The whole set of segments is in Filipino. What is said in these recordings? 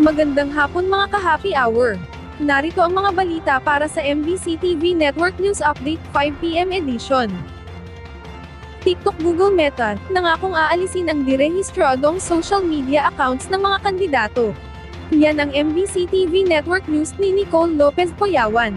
Magandang hapon mga ka-happy hour. Narito ang mga balita para sa MBC TV Network News Update 5 PM edition. TikTok Google Meta, nangakong aalisin ang direhistradong social media accounts ng mga kandidato. Yan ang MBC TV Network News ni Nicole Lopez Poyawan.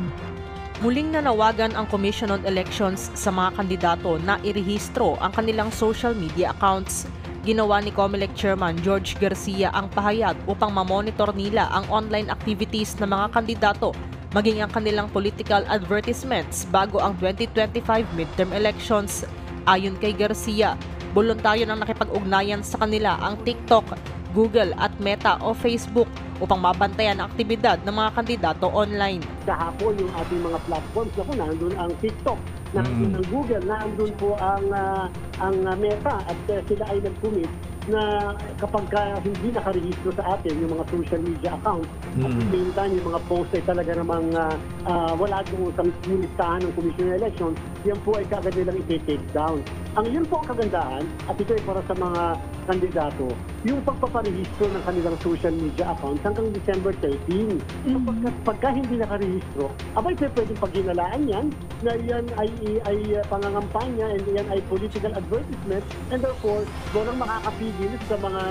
Muling nanawagan ang Commission on Elections sa mga kandidato na irehistro ang kanilang social media accounts. Ginawa ni COMELEC Chairman George Garcia ang pahayag upang mamonitor nila ang online activities ng mga kandidato, maging ang kanilang political advertisements bago ang 2025 midterm elections. Ayon kay Garcia, voluntaryo nang nakipag-ugnayan sa kanila ang TikTok, Google at Meta o Facebook upang mabantayan ang aktibidad ng mga kandidato online. Kahapon yung ating mga platforms, nandun ang TikTok, nandun ang Google, nandun po ang Meta at sila ay nag-commit na kapag hindi nakarehistro sa atin yung mga social media accounts, at the same time yung mga post ay talaga namang wala doon sa listahan ng Commission on Elections, yan po ay kaagad nilang i-take down. Ang yun po ang kagandahan, at ito ay para sa mga kandidato, yung pagpaparehistro ng kanilang social media accounts hanggang December 13. So pagka hindi nakarehistro, abay pwedeng paghinalaan yan, na yan ay pangangampanya and yan ay political advertisement, and therefore, doon ang makakapigil sa mga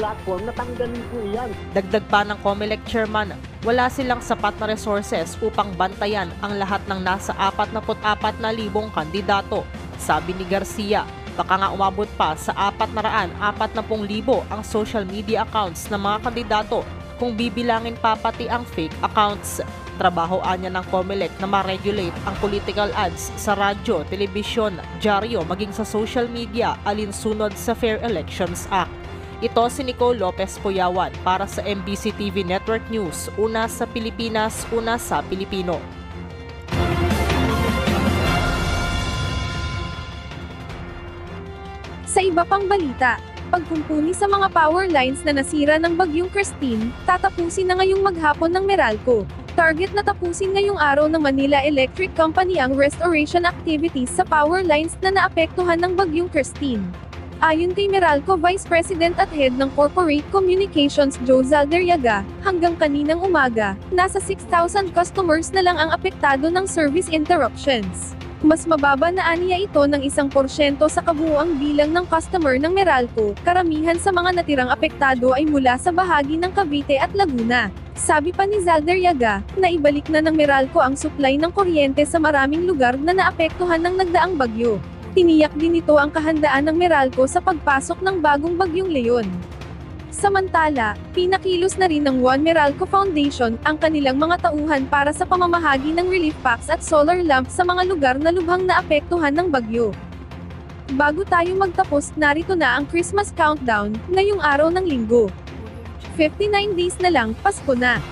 platform na tanggalin po iyan. Dagdag pa ng COMELEC Chairman, wala silang sapat na resources upang bantayan ang lahat ng nasa 44,000 kandidato. Sabi ni Garcia, baka nga umabot pa sa 440,000 ang social media accounts ng mga kandidato kung bibilangin pa pati ang fake accounts. Trabahoan niya ng COMELEC na ma-regulate ang political ads sa radyo, telebisyon, dyaryo maging sa social media alinsunod sa Fair Elections Act. Ito si Nicole Lopez Poyawan para sa MBC TV Network News, una sa Pilipinas, una sa Pilipino. Sa iba pang balita, pagkumpuni sa mga power lines na nasira ng Bagyong Christine, tatapusin na ngayong maghapon ng Meralco. Target na tapusin ngayong araw ng Manila Electric Company ang restoration activities sa power lines na naapektuhan ng Bagyong Christine. Ayon kay Meralco Vice President at Head ng Corporate Communications Joe Zaldariaga, hanggang kaninang umaga, nasa 6,000 customers na lang ang apektado ng service interruptions. Mas mababa na aniya ito ng 1% sa kabuuang bilang ng customer ng Meralco. Karamihan sa mga natirang apektado ay mula sa bahagi ng Cavite at Laguna. Sabi pa ni Zaldariaga, naibalik na ng Meralco ang supply ng kuryente sa maraming lugar na naapektuhan ng nagdaang bagyo. Tiniyak din ito ang kahandaan ng Meralco sa pagpasok ng bagong Bagyong Leon. Samantala, pinakilos na rin ng One Meralco Foundation ang kanilang mga tauhan para sa pamamahagi ng relief packs at solar lamps sa mga lugar na lubhang naapektuhan ng bagyo. Bago tayo magtapos, narito na ang Christmas countdown, ngayong araw ng Linggo. 59 days na lang, Pasko na.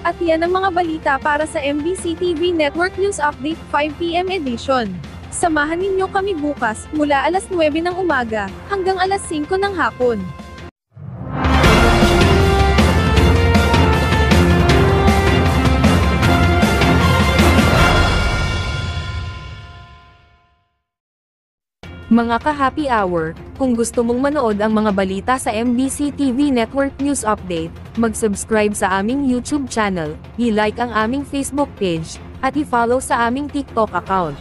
At yan ang mga balita para sa MBC TV Network News Update 5 PM edition. Samahan ninyo kami bukas, mula alas 9 ng umaga, hanggang alas 5 ng hapon. Mga ka-happy hour, kung gusto mong manood ang mga balita sa MBC TV Network News Update, mag-subscribe sa aming YouTube channel, i-like ang aming Facebook page, at i-follow sa aming TikTok account.